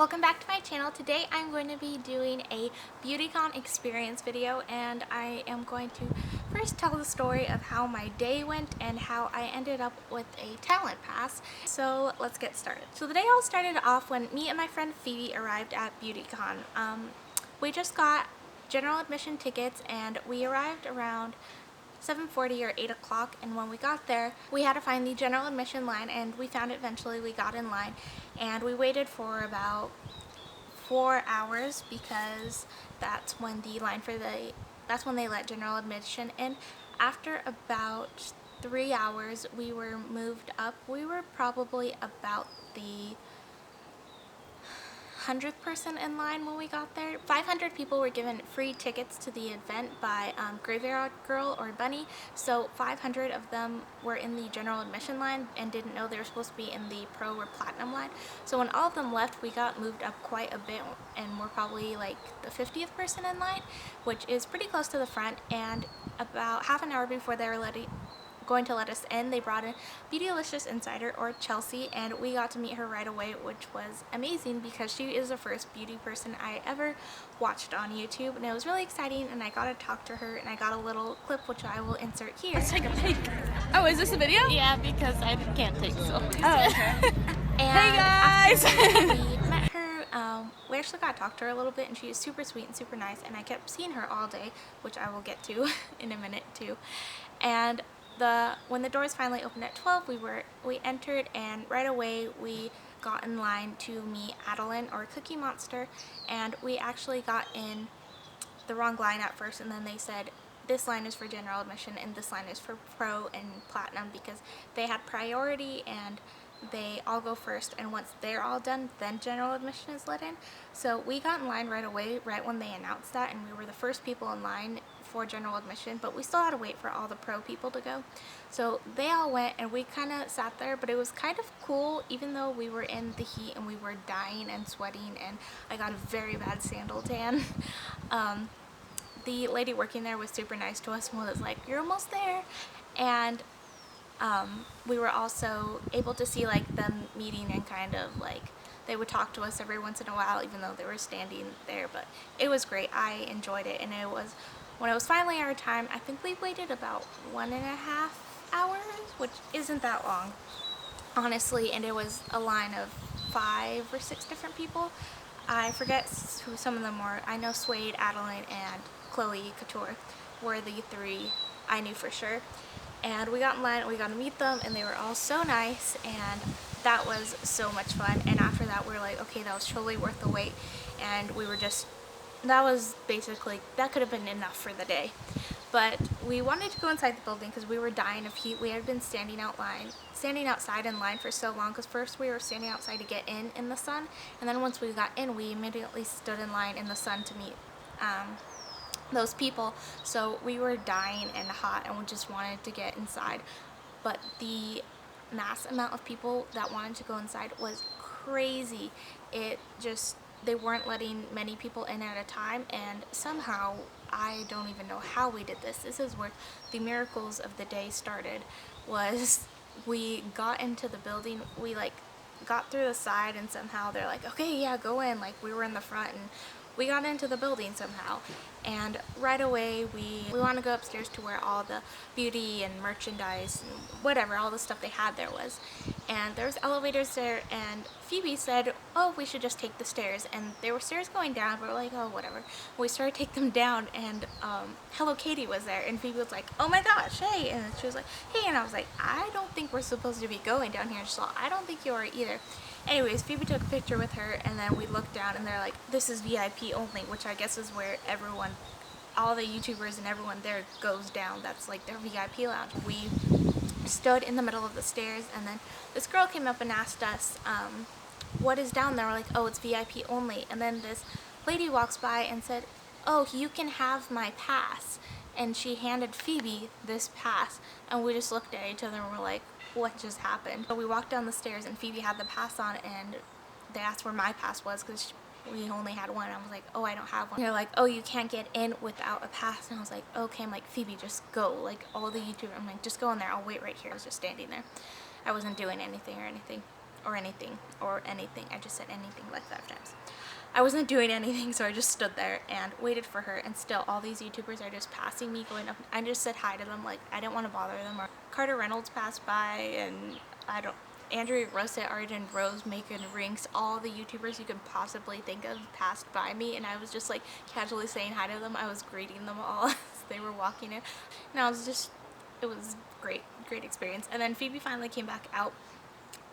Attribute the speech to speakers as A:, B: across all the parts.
A: Welcome back to my channel. Today I'm going to be doing a BeautyCon experience video, and I am going to first tell the story of how my day went and how I ended up with a talent pass. So let's get started. So the day all started off when me and my friend Phoebe arrived at BeautyCon. We just got general admission tickets and we arrived around 7:40 or 8 o'clock, and when we got there we had to find the general admission line, and we found it eventually. We got in line and we waited for about 4 hours because that's when they let general admission in. After about 3 hours we were moved up. We were probably about the 100th person in line when we got there. 500 people were given free tickets to the event by Graveyard Girl or Bunny, so 500 of them were in the general admission line and didn't know they were supposed to be in the pro or platinum line. So when all of them left, we got moved up quite a bit, and we're probably like the 50th person in line, which is pretty close to the front. And about half an hour before they were going to let us in, they brought in Beautylicious Insider, or Chelsea, and we got to meet her right away, which was amazing because she is the first beauty person I ever watched on YouTube, and it was really exciting. And I got to talk to her, and I got a little clip which I will insert here.
B: Let's take a peek. Oh, is this a video?
A: Yeah, because I can't take selfies.
B: Oh, okay.
A: And
B: hey guys!
A: after we met her, we actually got to talk to her a little bit, and she is super sweet and super nice, and I kept seeing her all day, which I will get to in a minute too. And when the doors finally opened at 12, we entered, and right away we got in line to meet Adeline, or Cookie Monster, and we actually got in the wrong line at first, and then they said this line is for general admission and this line is for pro and platinum, because they had priority and they all go first, and once they're all done, then general admission is let in. So we got in line right away, right when they announced that, and we were the first people in line for general admission, but we still had to wait for all the pro people to go. So they all went, and we kind of sat there, but it was kind of cool, even though we were in the heat and we were dying and sweating, and I got a very bad sandal tan. The lady working there was super nice to us and was like, "You're almost there." And we were also able to see like them meeting, and kind of like they would talk to us every once in a while, even though they were standing there. But it was great. I enjoyed it, and when it was finally our time, I think we waited about 1.5 hours, which isn't that long, honestly, and it was a line of 5 or 6 different people. I forget who some of them were. I know Suede, Adeline, and Chloe Couture were the 3 I knew for sure. And we got in line, and we got to meet them, and they were all so nice, and that was so much fun. And after that, we were like, okay, that was totally worth the wait, and that could have been enough for the day. But we wanted to go inside the building because we were dying of heat. We had been standing outside in line for so long, because first we were standing outside to get in the sun, and then once we got in, we immediately stood in line in the sun to meet those people. So we were dying and hot, and we just wanted to get inside. But the mass amount of people that wanted to go inside was crazy. They weren't letting many people in at a time, and somehow, I don't even know how we did this. This is where the miracles of the day started. Was we got into the building, we like got through the side, and somehow they're like, okay, yeah, go in. Like, we were in the front, and we got into the building somehow, and right away we want to go upstairs to where all the beauty and merchandise and whatever, all the stuff they had there was. And there was elevators there, and Phoebe said, oh, we should just take the stairs. And there were stairs going down, but we're like, oh, whatever. We started to take them down, and Hello Kitty was there, and Phoebe was like, oh my gosh, hey. And she was like, hey. And I was like, I don't think we're supposed to be going down here. So I don't think you are either. Anyways, Phoebe took a picture with her, and then we looked down, and they're like, this is VIP only, which I guess is where all the YouTubers and everyone there goes down. That's like their VIP lounge. We stood in the middle of the stairs, and then this girl came up and asked us, what is down there? We're like, oh, it's VIP only. And then this lady walks by and said, oh, you can have my pass. And she handed Phoebe this pass, and we just looked at each other and we're like, what just happened? So we walked down the stairs, and Phoebe had the pass on, and they asked where my pass was because we only had one. I was like, oh, I don't have one. They're like, oh, you can't get in without a pass. And I was like, okay. I'm like, Phoebe, just go. Like, all the YouTubers, I'm like, just go in there. I'll wait right here. I was just standing there. I wasn't doing anything or anything. or anything, I just said anything like 5 times. I wasn't doing anything, so I just stood there and waited for her, and still all these YouTubers are just passing me, going up. I just said hi to them, like I didn't want to bother them. Or Carter Reynolds passed by, and Andrea Rosset, Arden Rose, Megan Rinks, all the YouTubers you could possibly think of passed by me, and I was just like casually saying hi to them. I was greeting them all as they were walking in, and it was great experience. And then Phoebe finally came back out,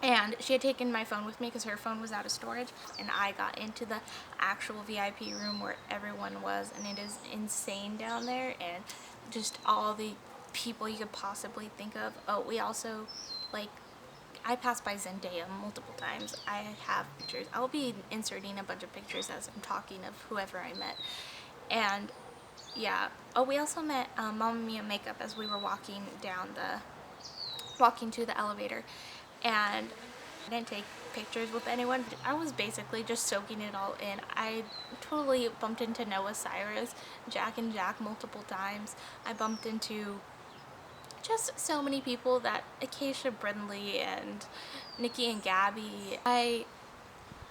A: and she had taken my phone with me because her phone was out of storage, and I got into the actual VIP room where everyone was, and it is insane down there, and just all the people you could possibly think of. Oh, we also, like, I passed by Zendaya multiple times. I have pictures. I'll be inserting a bunch of pictures as I'm talking of whoever I met. And yeah. Oh, we also met Mamma Mia Makeup as we were walking to the elevator, and I didn't take pictures with anyone. I was basically just soaking it all in. I totally bumped into Noah Cyrus, Jack and Jack multiple times. I bumped into just so many people, that Acacia Brindley and Nikki and Gabby. I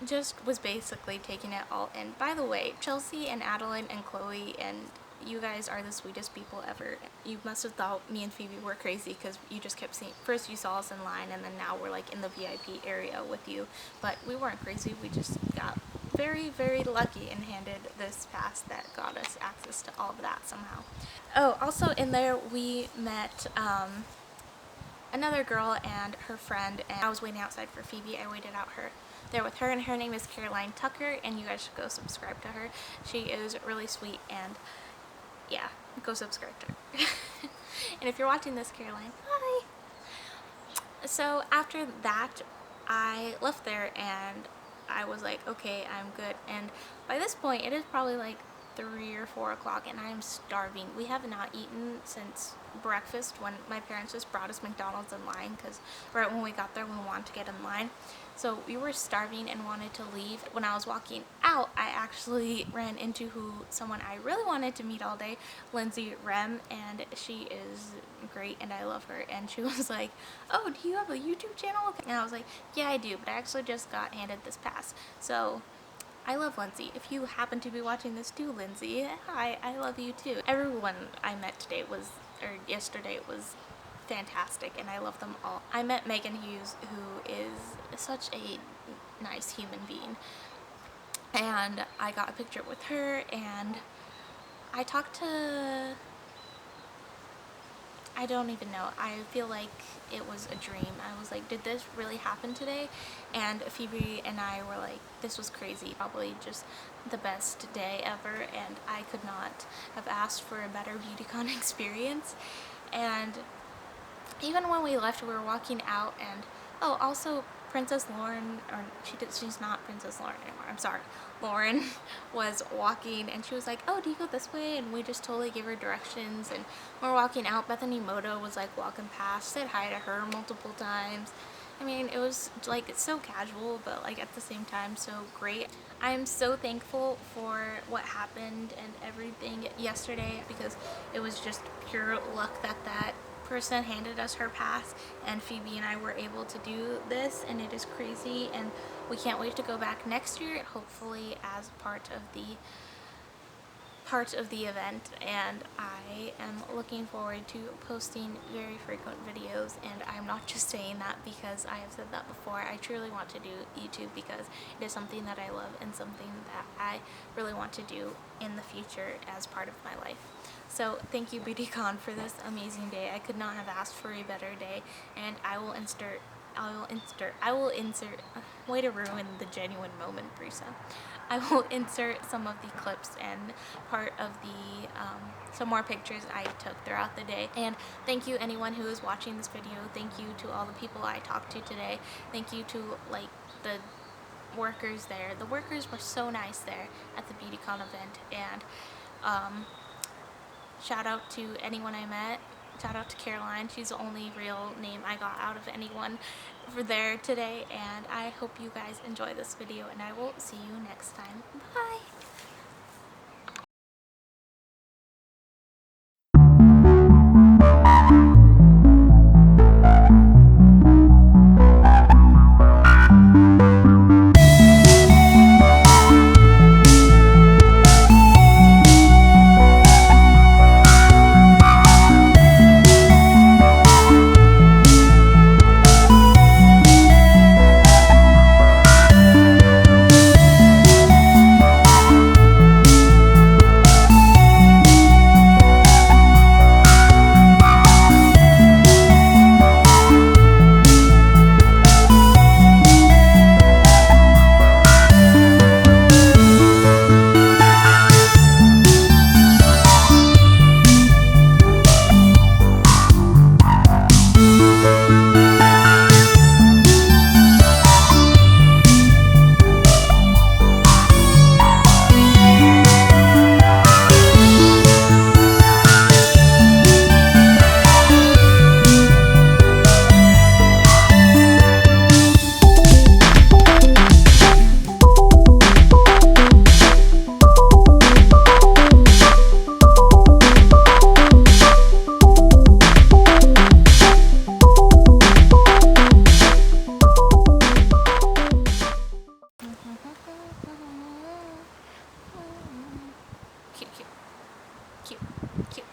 A: just was basically taking it all in. By the way, Chelsea and Adeline and Chloe, and you guys are the sweetest people ever. You must have thought me and Phoebe were crazy because you just kept seeing, first you saw us in line, and then now we're like in the VIP area with you. But we weren't crazy, we just got very, very lucky and handed this pass that got us access to all of that somehow. Oh, also in there we met another girl and her friend, and I was waiting outside for Phoebe. I waited out there with her, and her name is Caroline Tucker, and you guys should go subscribe to her. She is really sweet, and yeah, go subscribe to her. And if you're watching this, Caroline, hi! So after that, I left there, and I was like, okay, I'm good. And by this point, it is probably like 3 or 4 o'clock, and I am starving. We have not eaten since breakfast, when my parents just brought us McDonald's in line, because right when we got there, we wanted to get in line. So we were starving and wanted to leave. When I was walking out, I actually ran into someone I really wanted to meet all day, Lindsay Rem, and she is great and I love her. And she was like, oh, do you have a YouTube channel? And I was like, yeah, I do, but I actually just got handed this pass. So I love Lindsay. If you happen to be watching this too, Lindsay, hi, I love you too. Everyone I met yesterday was fantastic, and I love them all. I met Megan Hughes, who is such a nice human being, and I got a picture with her, and I talked to, I don't even know. I feel like it was a dream. I was like, did this really happen today? And Phoebe and I were like, this was crazy. Probably just the best day ever, and I could not have asked for a better BeautyCon experience. And even when we left, we were walking out, and oh, also Princess Lauren, or she's not Princess Lauren anymore, I'm sorry. Lauren was walking, and she was like, oh, do you go this way? And we just totally gave her directions, and we're walking out. Bethany Moto was like walking past, said hi to her multiple times. I mean, it was like, it's so casual, but like at the same time so great. I am so thankful for what happened and everything yesterday, because it was just pure luck that person handed us her pass, and Phoebe and I were able to do this, and it is crazy, and we can't wait to go back next year, hopefully as part of the event. And I am looking forward to posting very frequent videos, and I'm not just saying that because I have said that before. I truly want to do YouTube because it is something that I love and something that I really want to do in the future as part of my life. So thank you, BeautyCon, for this amazing day. I could not have asked for a better day, and I will insert way to ruin the genuine moment, Brisa. I will insert some of the clips and part of the some more pictures I took throughout the day. And thank you anyone who is watching this video. Thank you to all the people I talked to today. Thank you to like the workers there. The workers were so nice there at the BeautyCon event, and shout out to anyone I met. Shout out to Caroline. She's the only real name I got out of anyone for there today. And I hope you guys enjoy this video, and I will see you next time. Bye! Cute. Cute.